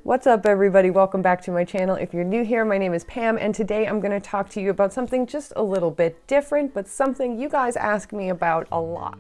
What's up everybody? Welcome back to my channel. If you're new here, my name is Pam and today I'm going to talk to you about something just a little bit different, but something you guys ask me about a lot.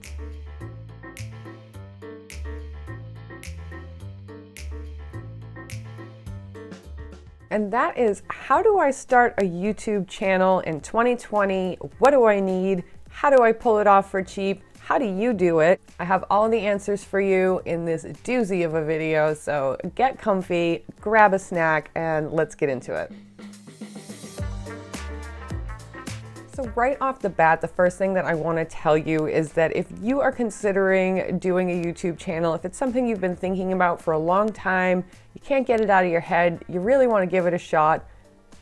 And that is, how do I start a YouTube channel in 2020? What do I need? How do I pull it off for cheap? How do you do it? I have all the answers for you in this doozy of a video, so get comfy, grab a snack, and let's get into it. So right off the bat, the first thing that I want to tell you is that if you are considering doing a YouTube channel, if it's something you've been thinking about for a long time, you can't get it out of your head, you really want to give it a shot,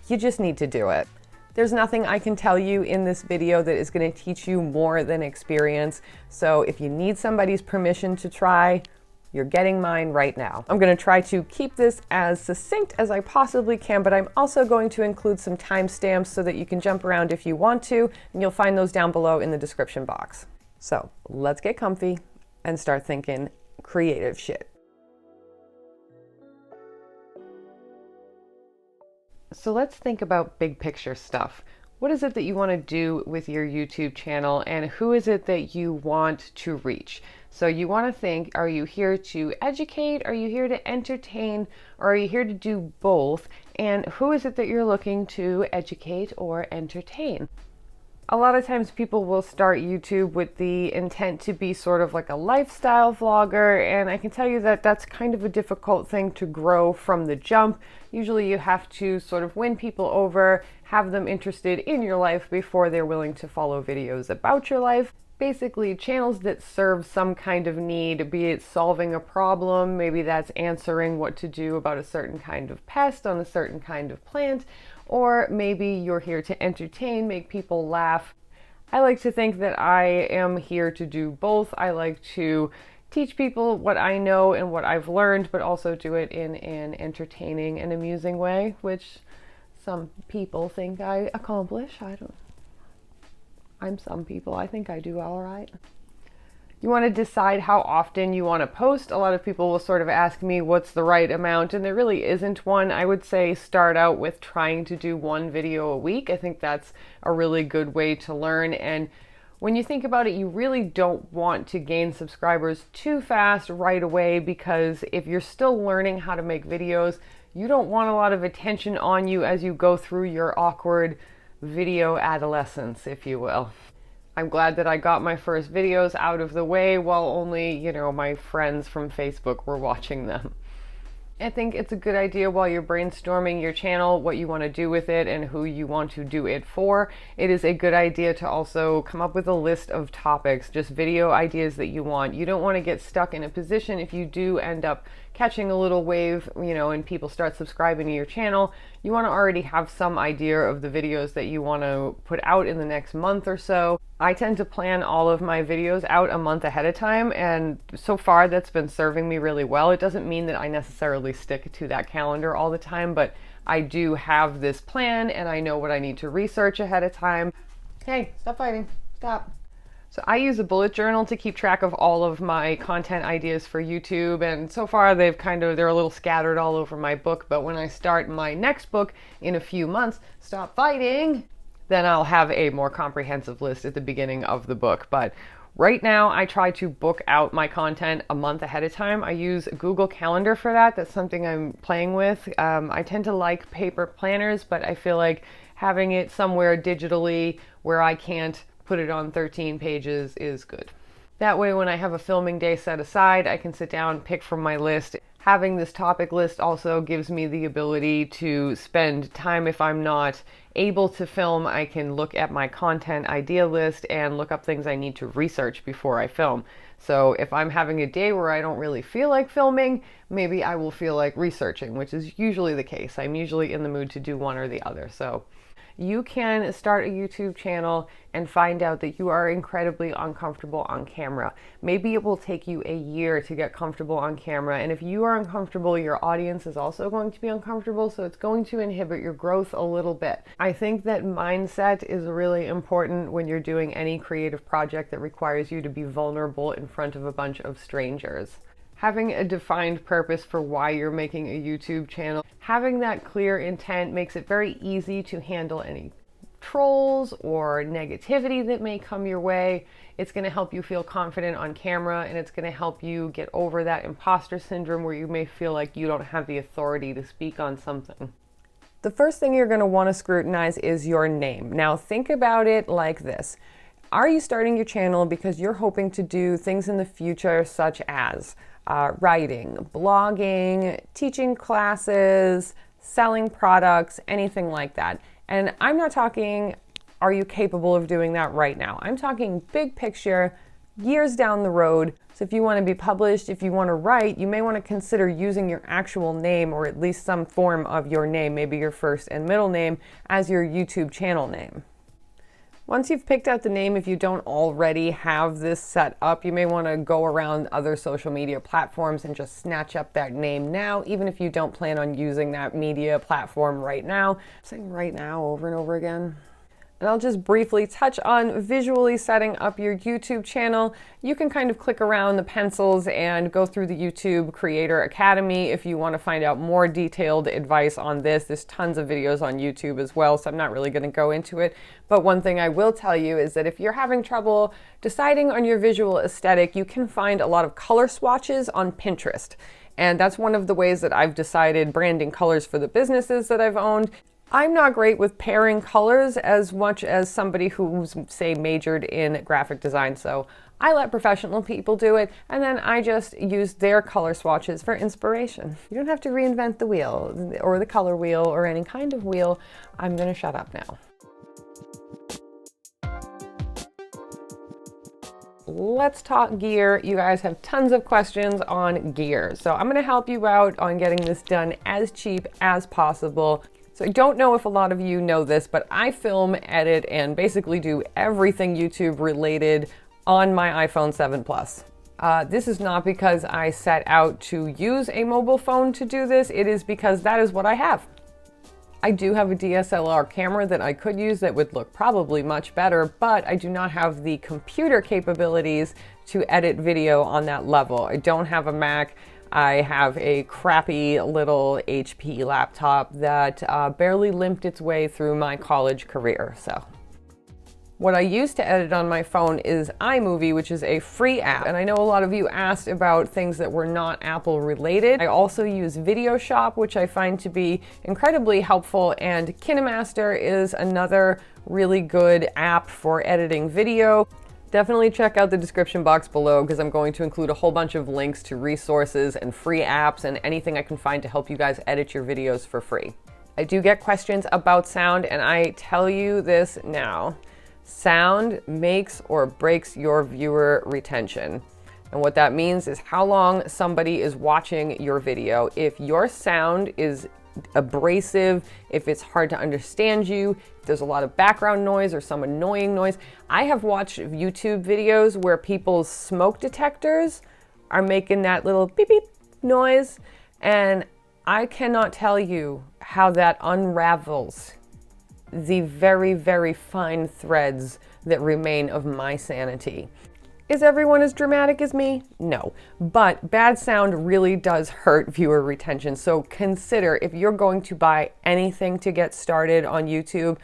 you just need to do it. There's nothing I can tell you in this video that is going to teach you more than experience. So if you need somebody's permission to try, you're getting mine right now. I'm going to try to keep this as succinct as I possibly can, but I'm also going to include some timestamps so that you can jump around if you want to, and you'll find those down below in the description box. So let's get comfy and start thinking creative shit. So let's think about big picture stuff. What is it that you want to do with your YouTube channel, and who is it that you want to reach? So you want to think, are you here to educate? Are you here to entertain? Or are you here to do both? And who is it that you're looking to educate or entertain? A lot of times people will start YouTube with the intent to be sort of like a lifestyle vlogger, and I can tell you that that's kind of a difficult thing to grow from the jump. Usually you have to sort of win people over, have them interested in your life before they're willing to follow videos about your life. Basically, channels that serve some kind of need, be it solving a problem, maybe that's answering what to do about a certain kind of pest on a certain kind of plant, or maybe you're here to entertain, make people laugh. I like to think that I am here to do both. I like to teach people what I know and what I've learned, but also do it in an entertaining and amusing way, which some people think I accomplish. I'm some people. I think I do all right. You want to decide how often you want to post. A lot of people will sort of ask me what's the right amount, and there really isn't one. I would say start out with trying to do one video a week. I think that's a really good way to learn, and when you think about it, you really don't want to gain subscribers too fast right away, because if you're still learning how to make videos, you don't want a lot of attention on you as you go through your awkward video adolescence, if you will. I'm glad that I got my first videos out of the way while only, my friends from Facebook were watching them. I think it's a good idea while you're brainstorming your channel, what you want to do with it and who you want to do it for. It is a good idea to also come up with a list of topics, just video ideas that you want. You don't want to get stuck in a position if you do end up catching a little wave, and people start subscribing to your channel. You want to already have some idea of the videos that you want to put out in the next month or so. I tend to plan all of my videos out a month ahead of time, and so far that's been serving me really well. It doesn't mean that I necessarily stick to that calendar all the time, but I do have this plan and I know what I need to research ahead of time. Hey, stop fighting. Stop. So I use a bullet journal to keep track of all of my content ideas for YouTube, and so far they're a little scattered all over my book, but when I start my next book in a few months, stop fighting, then I'll have a more comprehensive list at the beginning of the book. But right now I try to book out my content a month ahead of time. I use Google Calendar for that. That's something I'm playing with. I tend to like paper planners, but I feel like having it somewhere digitally where I can't put it on 13 pages is good. That way, when I have a filming day set aside, I can sit down, pick from my list. Having this topic list also gives me the ability to spend time. If I'm not able to film, I can look at my content idea list and look up things I need to research before I film. So if I'm having a day where I don't really feel like filming, maybe I will feel like researching, which is usually the case. I'm usually in the mood to do one or the other. So you can start a YouTube channel and find out that you are incredibly uncomfortable on camera. Maybe it will take you a year to get comfortable on camera, and if you are uncomfortable, your audience is also going to be uncomfortable, so it's going to inhibit your growth a little bit. I think that mindset is really important when you're doing any creative project that requires you to be vulnerable in front of a bunch of strangers. Having a defined purpose for why you're making a YouTube channel, having that clear intent makes it very easy to handle any trolls or negativity that may come your way. It's going to help you feel confident on camera, and it's going to help you get over that imposter syndrome where you may feel like you don't have the authority to speak on something. The first thing you're going to want to scrutinize is your name. Now think about it like this. Are you starting your channel because you're hoping to do things in the future such as writing, blogging, teaching classes, selling products, anything like that? And I'm not talking, are you capable of doing that right now? I'm talking big picture, years down the road. So if you want to be published, if you want to write, you may want to consider using your actual name, or at least some form of your name, maybe your first and middle name, as your YouTube channel name. Once you've picked out the name, if you don't already have this set up, you may want to go around other social media platforms and just snatch up that name now, even if you don't plan on using that media platform right now. I'm saying right now over and over again. And I'll just briefly touch on visually setting up your YouTube channel. You can kind of click around the pencils and go through the YouTube Creator Academy if you want to find out more detailed advice on this. There's tons of videos on YouTube as well, so I'm not really going to go into it. But one thing I will tell you is that if you're having trouble deciding on your visual aesthetic, you can find a lot of color swatches on Pinterest. And that's one of the ways that I've decided branding colors for the businesses that I've owned. I'm not great with pairing colors as much as somebody who's, say, majored in graphic design, so I let professional people do it, and then I just use their color swatches for inspiration. You don't have to reinvent the wheel, or the color wheel, or any kind of wheel. I'm gonna shut up now. Let's talk gear. You guys have tons of questions on gear, so I'm gonna help you out on getting this done as cheap as possible. So I don't know if a lot of you know this, but I film, edit, and basically do everything YouTube related on my iPhone 7 Plus. This is not because I set out to use a mobile phone to do this. It is because that is what I have. I do have a DSLR camera that I could use that would look probably much better, but I do not have the computer capabilities to edit video on that level. I don't have a Mac. I have a crappy little HP laptop that barely limped its way through my college career. So what I use to edit on my phone is iMovie, which is a free app. And I know a lot of you asked about things that were not Apple related. I also use Video Shop, which I find to be incredibly helpful. And Kinemaster is another really good app for editing video. Definitely check out the description box below because I'm going to include a whole bunch of links to resources and free apps and anything I can find to help you guys edit your videos for free. I do get questions about sound, and I tell you this now. Sound makes or breaks your viewer retention. And what that means is how long somebody is watching your video. If your sound is abrasive, if it's hard to understand you, if there's a lot of background noise or some annoying noise. I have watched YouTube videos where people's smoke detectors are making that little beep beep noise, and I cannot tell you how that unravels the very, very fine threads that remain of my sanity. Is everyone as dramatic as me? No, but bad sound really does hurt viewer retention. So consider, if you're going to buy anything to get started on YouTube,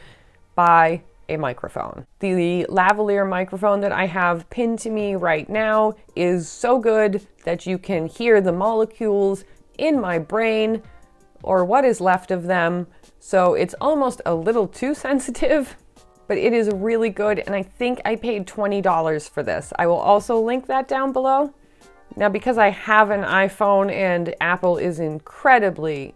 buy a microphone. The lavalier microphone that I have pinned to me right now is so good that you can hear the molecules in my brain, or what is left of them. So it's almost a little too sensitive, but it is really good, and I think I paid $20 for this. I will also link that down below. Now, because I have an iPhone and Apple is incredibly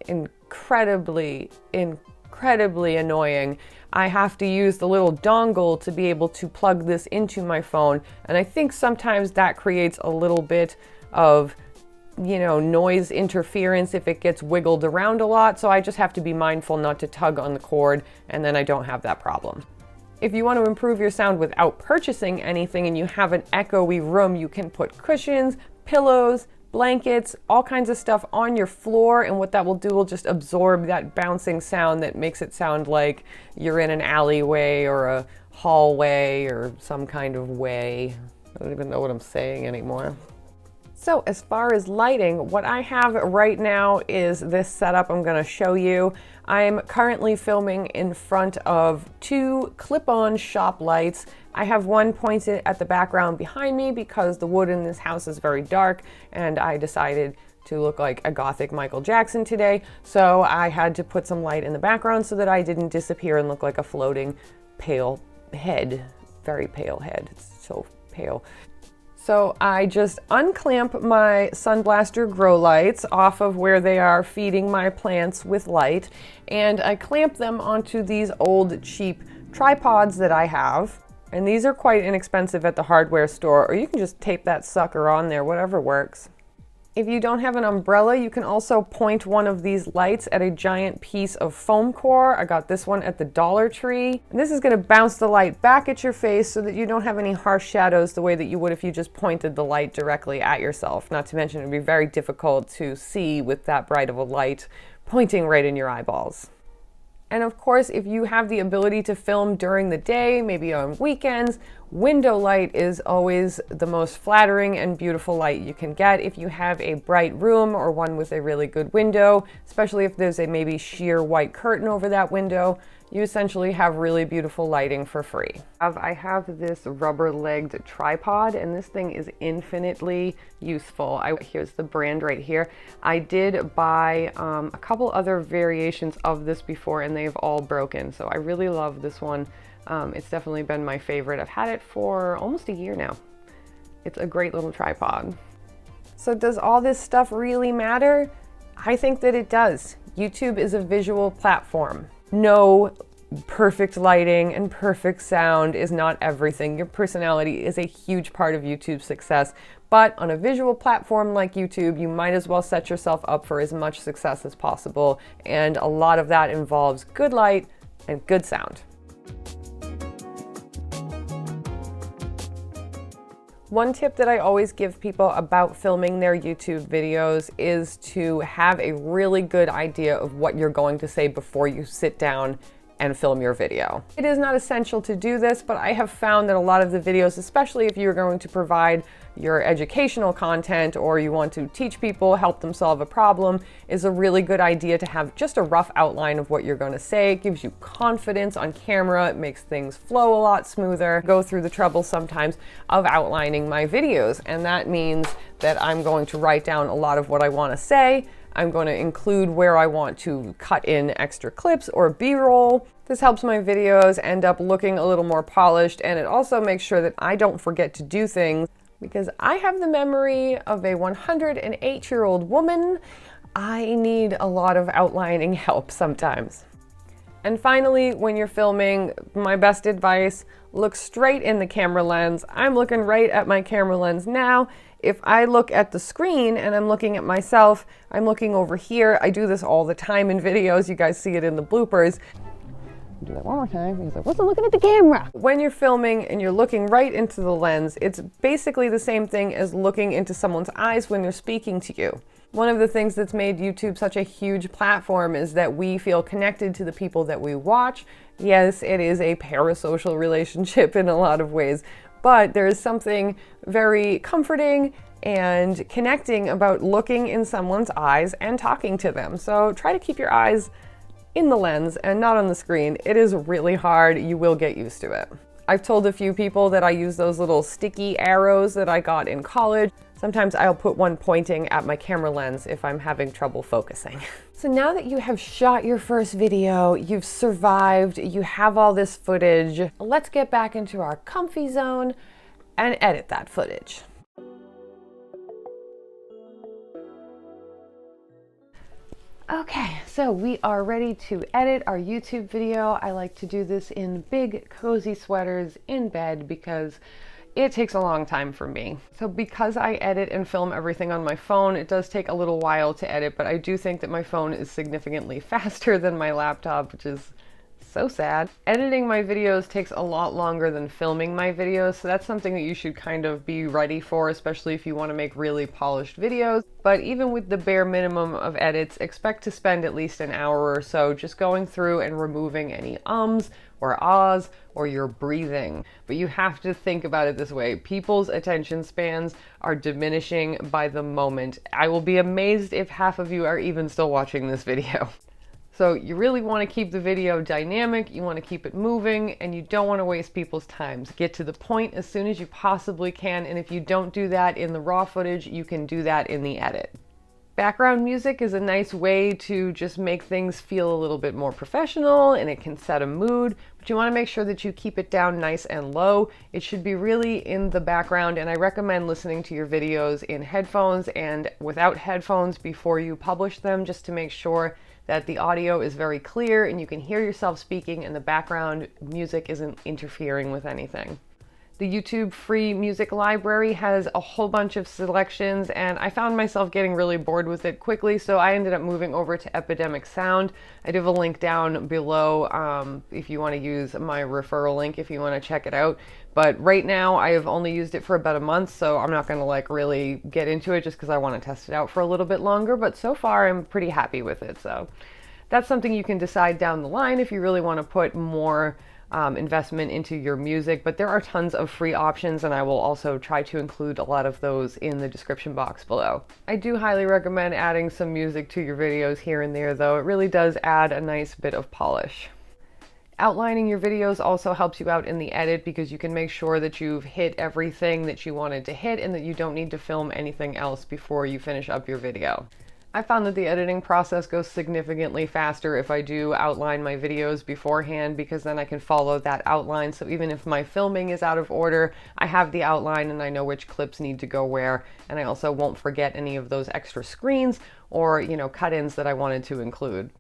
annoying, I have to use the little dongle to be able to plug this into my phone, and I think sometimes that creates a little bit of, you know, noise interference if it gets wiggled around a lot, so I just have to be mindful not to tug on the cord, and then I don't have that problem. If you want to improve your sound without purchasing anything and you have an echoey room, you can put cushions, pillows, blankets, all kinds of stuff on your floor, and what that will do will just absorb that bouncing sound that makes it sound like you're in an alleyway or a hallway or some kind of way. I don't even know what I'm saying anymore. So as far as lighting, what I have right now is this setup I'm going to show you. I'm currently filming in front of two clip-on shop lights. I have one pointed at the background behind me because the wood in this house is very dark and I decided to look like a gothic Michael Jackson today. So I had to put some light in the background so that I didn't disappear and look like a floating pale head. Very pale head. It's so pale. So I just unclamp my Sunblaster grow lights off of where they are feeding my plants with light, and I clamp them onto these old cheap tripods that I have. And these are quite inexpensive at the hardware store, or you can just tape that sucker on there, whatever works. If you don't have an umbrella, you can also point one of these lights at a giant piece of foam core. I got this one at the Dollar Tree. And this is going to bounce the light back at your face so that you don't have any harsh shadows the way that you would if you just pointed the light directly at yourself. Not to mention it would be very difficult to see with that bright of a light pointing right in your eyeballs. And of course, if you have the ability to film during the day, maybe on weekends, window light is always the most flattering and beautiful light you can get. If you have a bright room or one with a really good window, especially if there's a maybe sheer white curtain over that window, you essentially have really beautiful lighting for free. I have this rubber-legged tripod, and this thing is infinitely useful. Here's the brand right here. I did buy a couple other variations of this before, and they've all broken, so I really love this one. It's definitely been my favorite. I've had it for almost a year now. It's a great little tripod. So does all this stuff really matter? I think that it does. YouTube is a visual platform. No, perfect lighting and perfect sound is not everything. Your personality is a huge part of YouTube's success, but on a visual platform like YouTube, you might as well set yourself up for as much success as possible, and a lot of that involves good light and good sound. One tip that I always give people about filming their YouTube videos is to have a really good idea of what you're going to say before you sit down and film your video. It is not essential to do this, but I have found that a lot of the videos, especially if you're going to provide your educational content or you want to teach people, help them solve a problem, is a really good idea to have just a rough outline of what you're going to say. It gives you confidence on camera. It makes things flow a lot smoother. Go through the trouble sometimes of outlining my videos, and that means that I'm going to write down a lot of what I want to say. I'm going to include where I want to cut in extra clips or B-roll. This helps my videos end up looking a little more polished, and it also makes sure that I don't forget to do things, because I have the memory of a 108-year-old woman. I need a lot of outlining help sometimes. And finally, when you're filming, my best advice, look straight in the camera lens. I'm looking right at my camera lens now. If I look at the screen and I'm looking at myself, I'm looking over here. I do this all the time in videos. You guys see it in the bloopers. Do that one more time because I wasn't looking at the camera. When you're filming and you're looking right into the lens, it's basically the same thing as looking into someone's eyes when they're speaking to you. One of the things that's made YouTube such a huge platform is that we feel connected to the people that we watch. Yes, it is a parasocial relationship in a lot of ways, but there is something very comforting and connecting about looking in someone's eyes and talking to them. So try to keep your eyes in the lens and not on the screen. It is really hard. You will get used to it. I've told a few people that I use those little sticky arrows that I got in college. Sometimes I'll put one pointing at my camera lens if I'm having trouble focusing. So now that you have shot your first video, you've survived, you have all this footage, let's get back into our comfy zone and edit that footage. Okay, so we are ready to edit our YouTube video. I like to do this in big, cozy sweaters in bed because it takes a long time for me. So because I edit and film everything on my phone, it does take a little while to edit, but I do think that my phone is significantly faster than my laptop, which is So sad. Editing my videos takes a lot longer than filming my videos, so that's something that you should kind of be ready for, especially if you want to make really polished videos. But even with the bare minimum of edits, expect to spend at least an hour or so just going through and removing any ums or ahs or your breathing. But you have to think about it this way. People's attention spans are diminishing by the moment. I will be amazed if half of you are even still watching this video. So you really want to keep the video dynamic, you want to keep it moving, and you don't want to waste people's time. Get to the point as soon as you possibly can, and if you don't do that in the raw footage, you can do that in the edit. Background music is a nice way to just make things feel a little bit more professional, and it can set a mood, but you want to make sure that you keep it down nice and low. It should be really in the background, and I recommend listening to your videos in headphones and without headphones before you publish them, just to make sure that the audio is very clear and you can hear yourself speaking and the background music isn't interfering with anything. The YouTube free music library has a whole bunch of selections, and I found myself getting really bored with it quickly, so I ended up moving over to Epidemic Sound. I do have a link down below if you want to use my referral link if you want to check it out. But right now I have only used it for about a month, so I'm not going to like really get into it just because I want to test it out for a little bit longer, but so far I'm pretty happy with it. So that's something you can decide down the line if you really want to put more investment into your music, but there are tons of free options, and I will also try to include a lot of those in the description box below. I do highly recommend adding some music to your videos here and there, though. It really does add a nice bit of polish. Outlining your videos also helps you out in the edit because you can make sure that you've hit everything that you wanted to hit and that you don't need to film anything else before you finish up your video. I found that the editing process goes significantly faster if I do outline my videos beforehand, because then I can follow that outline. So even if my filming is out of order, I have the outline and I know which clips need to go where, and I also won't forget any of those extra screens or, you know, cut-ins that I wanted to include.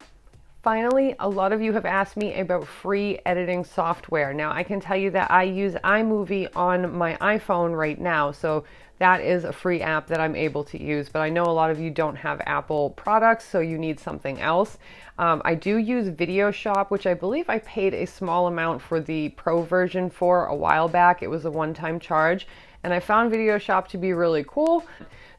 Finally, a lot of you have asked me about free editing software. Now, I can tell you that I use iMovie on my iPhone right now, so that is a free app that I'm able to use, but I know a lot of you don't have Apple products, so you need something else. I do use VideoShop, which I believe I paid a small amount for the Pro version for a while back. It was a one-time charge, and I found VideoShop to be really cool.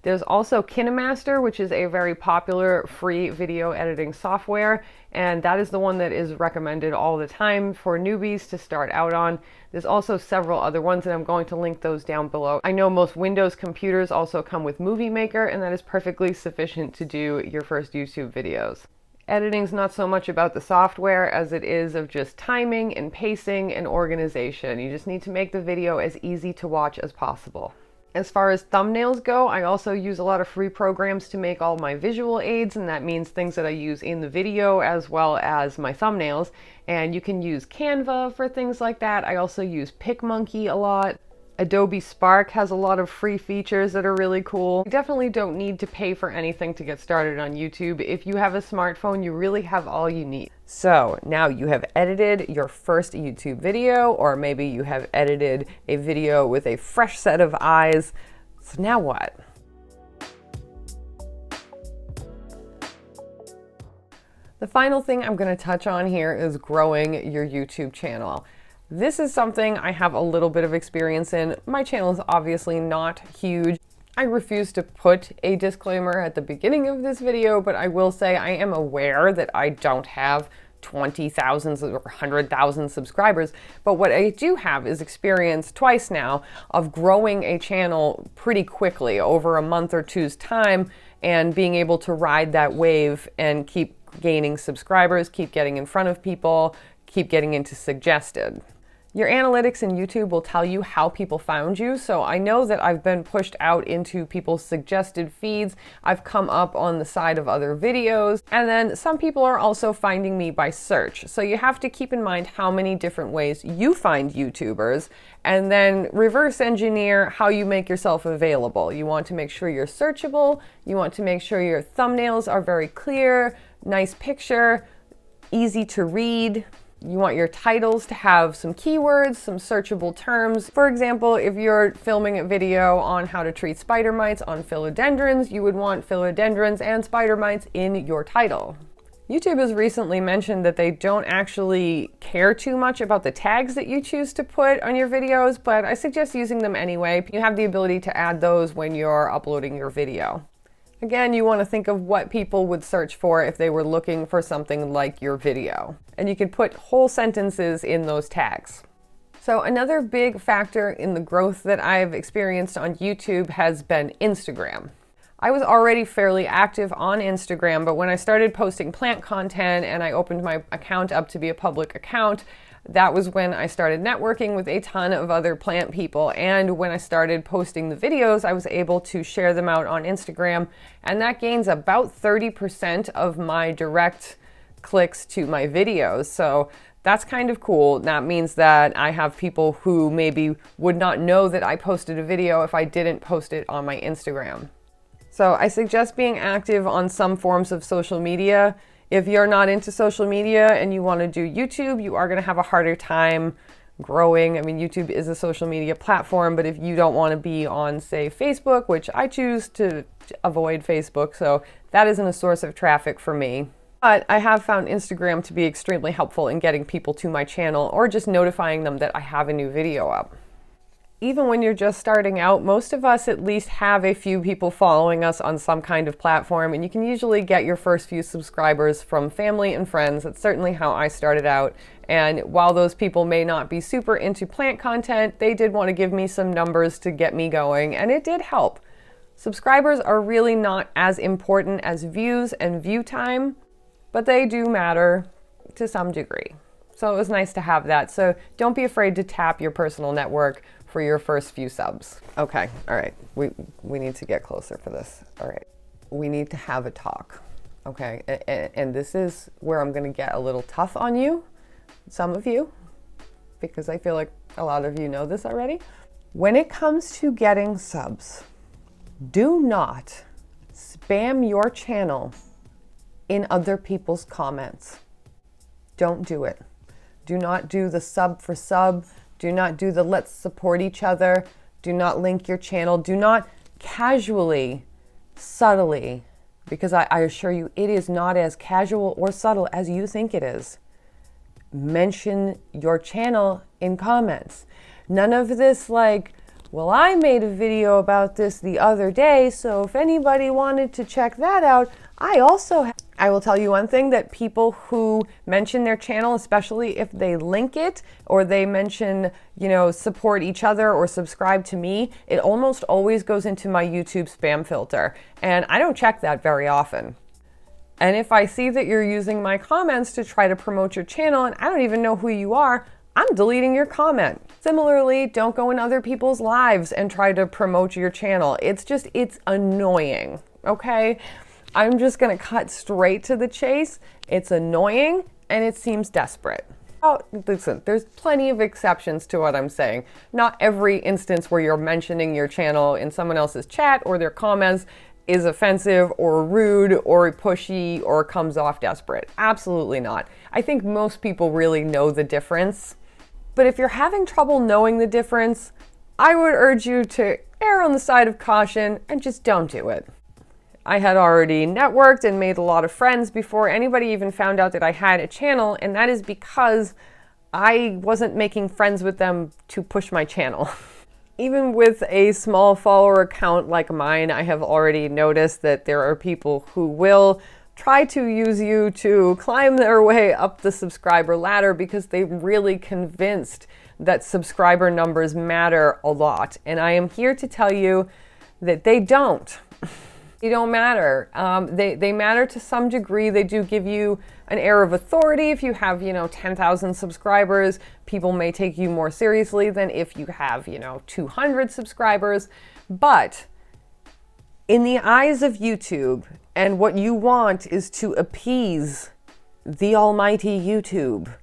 There's also Kinemaster, which is a very popular free video editing software, and that is the one that is recommended all the time for newbies to start out on. There's also several other ones, and I'm going to link those down below. I know most Windows computers also come with Movie Maker, and that is perfectly sufficient to do your first YouTube videos. Editing's not so much about the software as it is of just timing and pacing and organization. You just need to make the video as easy to watch as possible. As far as thumbnails go, I also use a lot of free programs to make all my visual aids, and that means things that I use in the video as well as my thumbnails. And you can use Canva for things like that. I also use PicMonkey a lot. Adobe Spark has a lot of free features that are really cool. You definitely don't need to pay for anything to get started on YouTube. If you have a smartphone, you really have all you need. So now you have edited your first YouTube video, or maybe you have edited a video with a fresh set of eyes. So now what? The final thing I'm going to touch on here is growing your YouTube channel. This is something I have a little bit of experience in. My channel is obviously not huge. I refuse to put a disclaimer at the beginning of this video, but I will say I am aware that I don't have 20,000 or 100,000 subscribers, but what I do have is experience twice now of growing a channel pretty quickly over a month or two's time, and being able to ride that wave and keep gaining subscribers, keep getting in front of people, keep getting into suggested. Your analytics in YouTube will tell you how people found you, so I know that I've been pushed out into people's suggested feeds. I've come up on the side of other videos, and then some people are also finding me by search. So you have to keep in mind how many different ways you find YouTubers, and then reverse engineer how you make yourself available. You want to make sure you're searchable, you want to make sure your thumbnails are very clear, nice picture, easy to read. You want your titles to have some keywords, some searchable terms. For example, if you're filming a video on how to treat spider mites on philodendrons, you would want philodendrons and spider mites in your title. YouTube has recently mentioned that they don't actually care too much about the tags that you choose to put on your videos, but I suggest using them anyway. You have the ability to add those when you're uploading your video. Again, you want to think of what people would search for if they were looking for something like your video. And you could put whole sentences in those tags. So another big factor in the growth that I've experienced on YouTube has been Instagram. I was already fairly active on Instagram, but when I started posting plant content and I opened my account up to be a public account, that was when I started networking with a ton of other plant people. And when I started posting the videos, I was able to share them out on Instagram, and that gains about 30% of my direct clicks to my videos. So that's kind of cool. That means that I have people who maybe would not know that I posted a video if I didn't post it on my Instagram. So I suggest being active on some forms of social media. If you're not into social media and you want to do YouTube, you are going to have a harder time growing. I mean, YouTube is a social media platform, but if you don't want to be on, say, Facebook, which I choose to avoid Facebook, so that isn't a source of traffic for me. But I have found Instagram to be extremely helpful in getting people to my channel or just notifying them that I have a new video up. Even when you're just starting out, most of us at least have a few people following us on some kind of platform, and you can usually get your first few subscribers from family and friends. That's certainly how I started out. And while those people may not be super into plant content, they did want to give me some numbers to get me going, and it did help. Subscribers are really not as important as views and view time, but they do matter to some degree. So it was nice to have that. So don't be afraid to tap your personal network for your first few subs. Okay, all right, we need to get closer for this. All right, we need to have a talk, okay? And this is where I'm gonna get a little tough on you, some of you, because I feel like a lot of you know this already. When it comes to getting subs, do not spam your channel in other people's comments. Don't do it. Do not do the sub for sub. Do not do the let's support each other. Do not link your channel. Do not casually, subtly, because I assure you it is not as casual or subtle as you think it is. Mention your channel in comments. None of this like, well, I made a video about this the other day, so if anybody wanted to check that out, I will tell you one thing, that people who mention their channel, especially if they link it or they mention, support each other or subscribe to me, it almost always goes into my YouTube spam filter. And I don't check that very often. And if I see that you're using my comments to try to promote your channel and I don't even know who you are, I'm deleting your comment. Similarly, don't go in other people's lives and try to promote your channel. It's annoying, okay? I'm just gonna cut straight to the chase. It's annoying and it seems desperate. Oh, listen, there's plenty of exceptions to what I'm saying. Not every instance where you're mentioning your channel in someone else's chat or their comments is offensive or rude or pushy or comes off desperate. Absolutely not. I think most people really know the difference. But if you're having trouble knowing the difference, I would urge you to err on the side of caution and just don't do it. I had already networked and made a lot of friends before anybody even found out that I had a channel, and that is because I wasn't making friends with them to push my channel. Even with a small follower account like mine, I have already noticed that there are people who will try to use you to climb their way up the subscriber ladder because they're really convinced that subscriber numbers matter a lot. And I am here to tell you that they don't. They don't matter. They matter to some degree. They do give you an air of authority. If you have, 10,000 subscribers, people may take you more seriously than if you have, 200 subscribers. But in the eyes of YouTube, and what you want is to appease the almighty YouTube.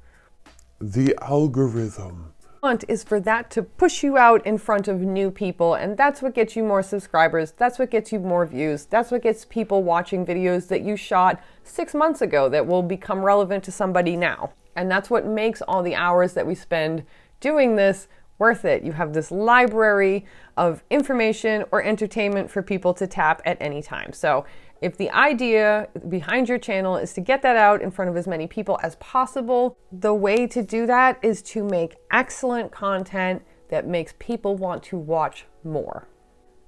The algorithm. Want is for that to push you out in front of new people, and that's what gets you more subscribers, that's what gets you more views, that's what gets people watching videos that you shot 6 months ago that will become relevant to somebody now. And that's what makes all the hours that we spend doing this worth it. You have this library of information or entertainment for people to tap at any time. So If the idea behind your channel is to get that out in front of as many people as possible, the way to do that is to make excellent content that makes people want to watch more.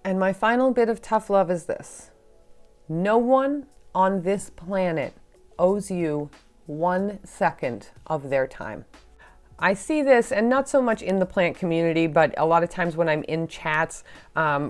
And my final bit of tough love is this. No one on this planet owes you 1 second of their time. I see this, and not so much in the plant community, but a lot of times when I'm in chats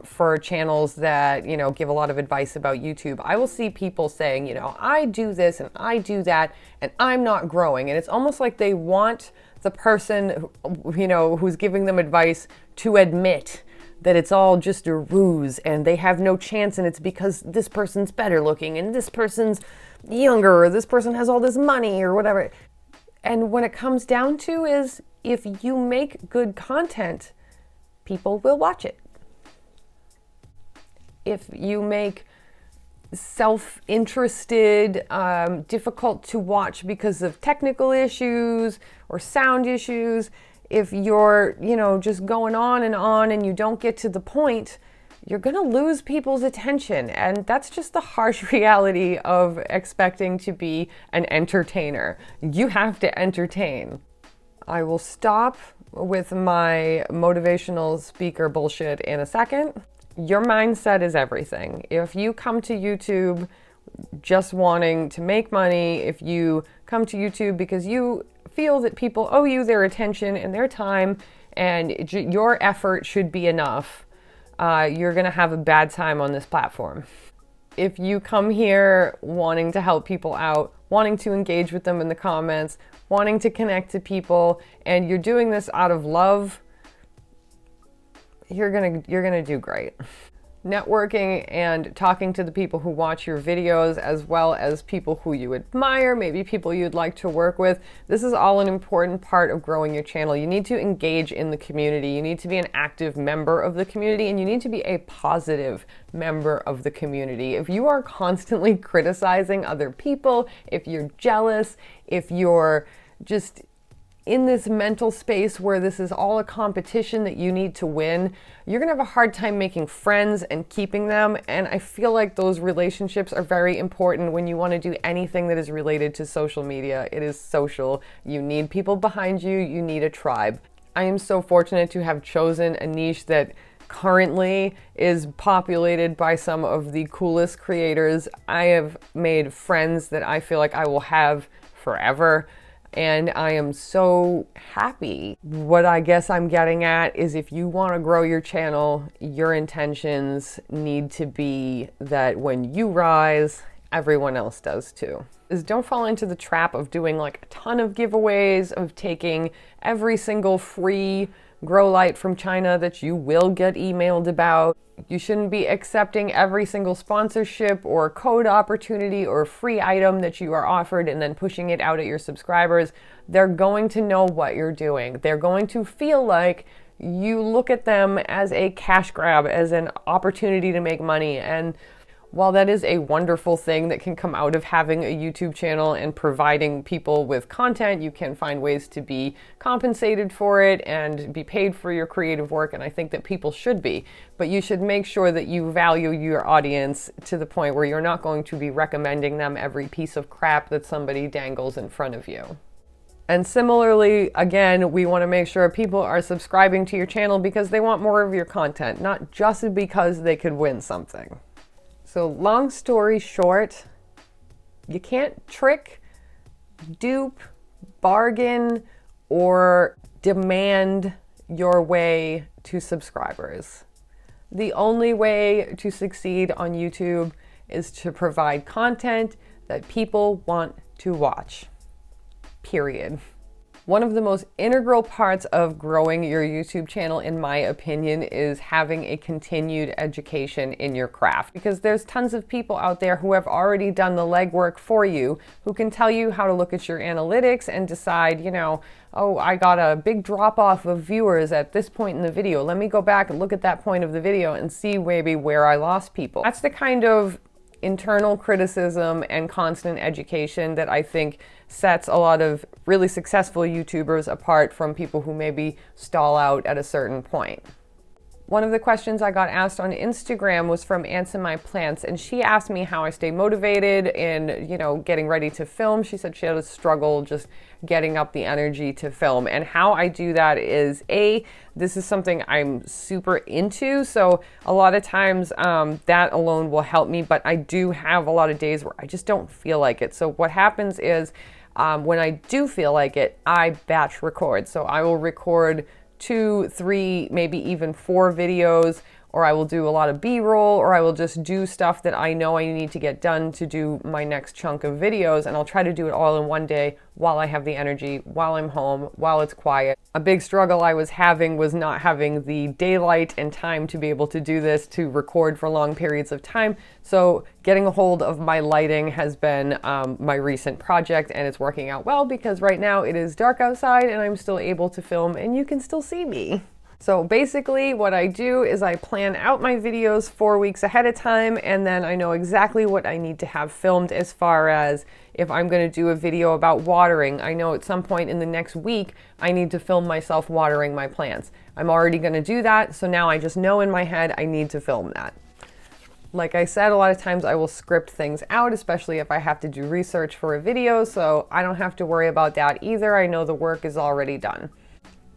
for channels that, give a lot of advice about YouTube, I will see people saying, I do this and I do that and I'm not growing. And it's almost like they want the person, who's giving them advice to admit that it's all just a ruse and they have no chance, and it's because this person's better looking and this person's younger or this person has all this money or whatever. And when it comes down to is, if you make good content, people will watch it. If you make self-interested, difficult to watch because of technical issues or sound issues, if you're, just going on and you don't get to the point, you're going to lose people's attention. And that's just the harsh reality of expecting to be an entertainer. You have to entertain. I will stop with my motivational speaker bullshit in a second. Your mindset is everything. If you come to YouTube just wanting to make money, if you come to YouTube because you feel that people owe you their attention and their time and your effort should be enough, you're going to have a bad time on this platform. If you come here wanting to help people out, wanting to engage with them in the comments, wanting to connect to people, and you're doing this out of love, you're gonna do great. Networking and talking to the people who watch your videos, as well as people who you admire, maybe people you'd like to work with. This is all an important part of growing your channel. You need to engage in the community. You need to be an active member of the community, and you need to be a positive member of the community. If you are constantly criticizing other people, if you're jealous, if you're just in this mental space where this is all a competition that you need to win, you're gonna have a hard time making friends and keeping them. And I feel like those relationships are very important when you want to do anything that is related to social media. It is social. You need people behind you. You need a tribe. I am so fortunate to have chosen a niche that currently is populated by some of the coolest creators. I have made friends that I feel like I will have forever. And I am so happy. What I guess I'm getting at is, if you want to grow your channel, your intentions need to be that when you rise, everyone else does too. Don't fall into the trap of doing like a ton of giveaways, of taking every single free grow light from China that you will get emailed about. You shouldn't be accepting every single sponsorship or code opportunity or free item that you are offered and then pushing it out at your subscribers. They're going to know what you're doing. They're going to feel like you look at them as a cash grab, as an opportunity to make money. And while that is a wonderful thing that can come out of having a YouTube channel and providing people with content, you can find ways to be compensated for it and be paid for your creative work, and I think that people should be. But you should make sure that you value your audience to the point where you're not going to be recommending them every piece of crap that somebody dangles in front of you. And similarly, again, we want to make sure people are subscribing to your channel because they want more of your content, not just because they could win something. So long story short, you can't trick, dupe, bargain, or demand your way to subscribers. The only way to succeed on YouTube is to provide content that people want to watch. Period. One of the most integral parts of growing your YouTube channel, in my opinion, is having a continued education in your craft. Because there's tons of people out there who have already done the legwork for you, who can tell you how to look at your analytics and decide, oh, I got a big drop off of viewers at this point in the video. Let me go back and look at that point of the video and see maybe where I lost people. That's the kind of internal criticism and constant education that I think sets a lot of really successful YouTubers apart from people who maybe stall out at a certain point. One of the questions I got asked on Instagram was from Answer My Plants, and she asked me how I stay motivated in, getting ready to film. She said she had a struggle just getting up the energy to film. And how I do that is, this is something I'm super into, so a lot of times that alone will help me, but I do have a lot of days where I just don't feel like it. So what happens is, when I do feel like it, I batch record. So I will record 2, 3, maybe even 4 videos, or I will do a lot of B-roll, or I will just do stuff that I know I need to get done to do my next chunk of videos, and I'll try to do it all in one day while I have the energy, while I'm home, while it's quiet. A big struggle I was having was not having the daylight and time to be able to do this, to record for long periods of time. So getting a hold of my lighting has been my recent project, and it's working out well because right now it is dark outside and I'm still able to film and you can still see me. So basically what I do is I plan out my videos 4 weeks ahead of time, and then I know exactly what I need to have filmed. As far as if I'm going to do a video about watering, I know at some point in the next week I need to film myself watering my plants. I'm already going to do that, so now I just know in my head I need to film that. Like I said, a lot of times I will script things out, especially if I have to do research for a video, so I don't have to worry about that either. I know the work is already done.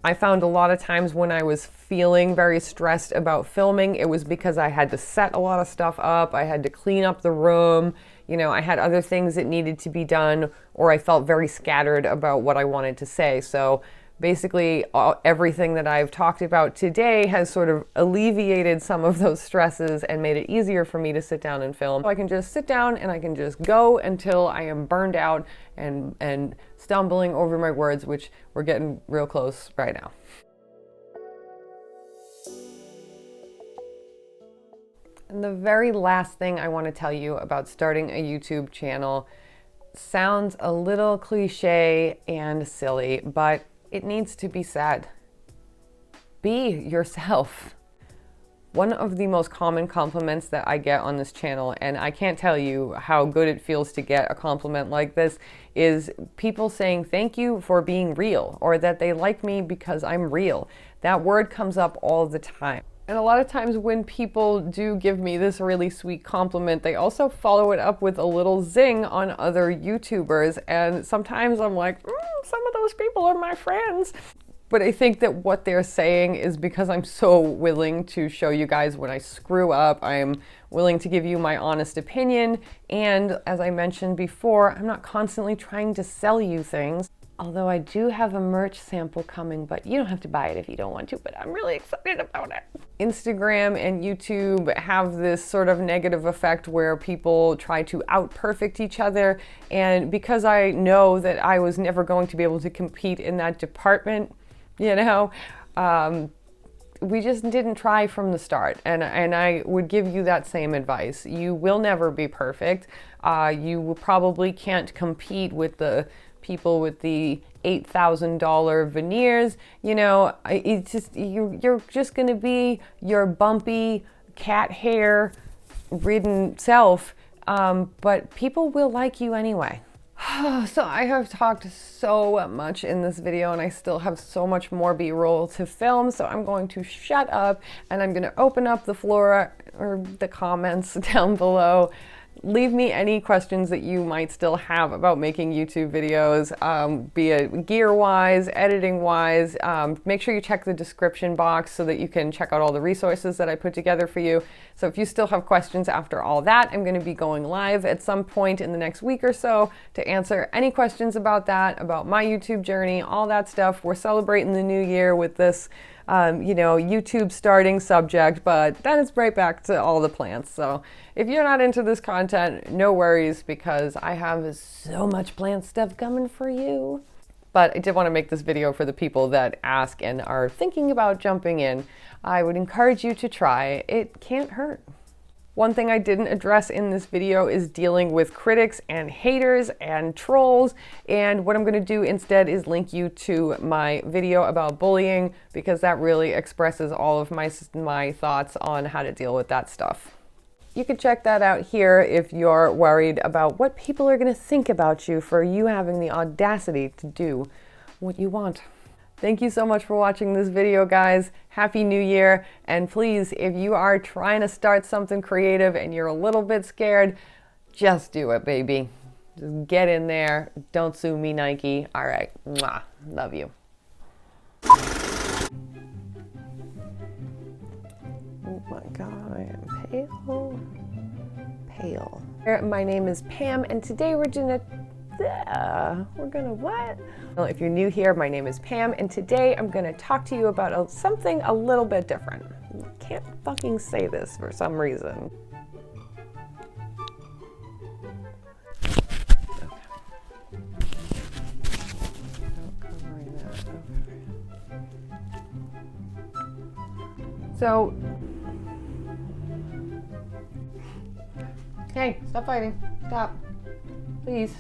I found a lot of times when I was feeling very stressed about filming, it was because I had to set a lot of stuff up, I had to clean up the room, I had other things that needed to be done, or I felt very scattered about what I wanted to say. So basically everything that I've talked about today has sort of alleviated some of those stresses and made it easier for me to sit down and film. So I can just sit down and I can just go until I am burned out and stumbling over my words, which we're getting real close right now. And the very last thing I want to tell you about starting a YouTube channel sounds a little cliche and silly, but it needs to be said. Be yourself. One of the most common compliments that I get on this channel, and I can't tell you how good it feels to get a compliment like this, is people saying thank you for being real, or that they like me because I'm real. That word comes up all the time. And a lot of times when people do give me this really sweet compliment, they also follow it up with a little zing on other YouTubers. And sometimes I'm like, some of those people are my friends. But I think that what they're saying is because I'm so willing to show you guys when I screw up. I'm willing to give you my honest opinion. And as I mentioned before, I'm not constantly trying to sell you things. Although I do have a merch sample coming, but you don't have to buy it if you don't want to, but I'm really excited about it. Instagram and YouTube have this sort of negative effect where people try to out-perfect each other. And because I know that I was never going to be able to compete in that department, we just didn't try from the start. And I would give you that same advice. You will never be perfect. You probably can't compete with the people with the $8,000 veneers, it's just, you're just gonna be your bumpy cat hair ridden self, but people will like you anyway. So I have talked so much in this video and I still have so much more B-roll to film, so I'm going to shut up and I'm gonna open up the floor or the comments down below. Leave me any questions that you might still have about making YouTube videos, be it gear-wise, editing-wise. Make sure you check the description box so that you can check out all the resources that I put together for you. So if you still have questions after all that, I'm going to be going live at some point in the next week or so to answer any questions about that, about my YouTube journey, all that stuff. We're celebrating the new year with this YouTube starting subject, but then it's right back to all the plants. So if you're not into this content, no worries, because I have so much plant stuff coming for you. But I did want to make this video for the people that ask and are thinking about jumping in. I would encourage you to try. It can't hurt. One thing I didn't address in this video is dealing with critics and haters and trolls, and what I'm going to do instead is link you to my video about bullying, because that really expresses all of my thoughts on how to deal with that stuff. You can check that out here if you're worried about what people are going to think about you for you having the audacity to do what you want. Thank you so much for watching this video, guys. Happy New Year. And please, if you are trying to start something creative and you're a little bit scared, just do it, baby. Just get in there. Don't sue me, Nike. All right. Mwah. Love you. Oh my God, I am pale. Pale. My name is Pam, and today we're gonna what? Well, if you're new here, my name is Pam, and today I'm gonna talk to you about something a little bit different. I can't fucking say this for some reason. So, hey, stop fighting. Stop. Please.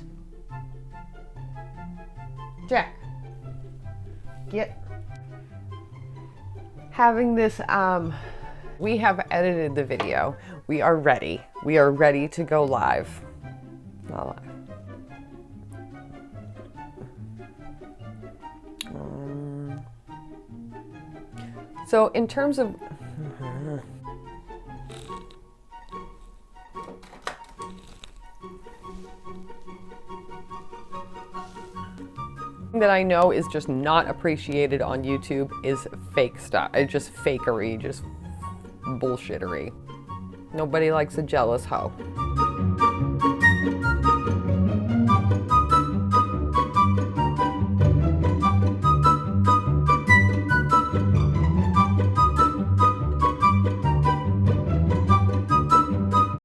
Jack. Get. Having this, we have edited the video. We are ready. We are ready to go live. Not live. So in terms of that I know is just not appreciated on YouTube is fake stuff. It's just fakery, just bullshittery. Nobody likes a jealous hoe.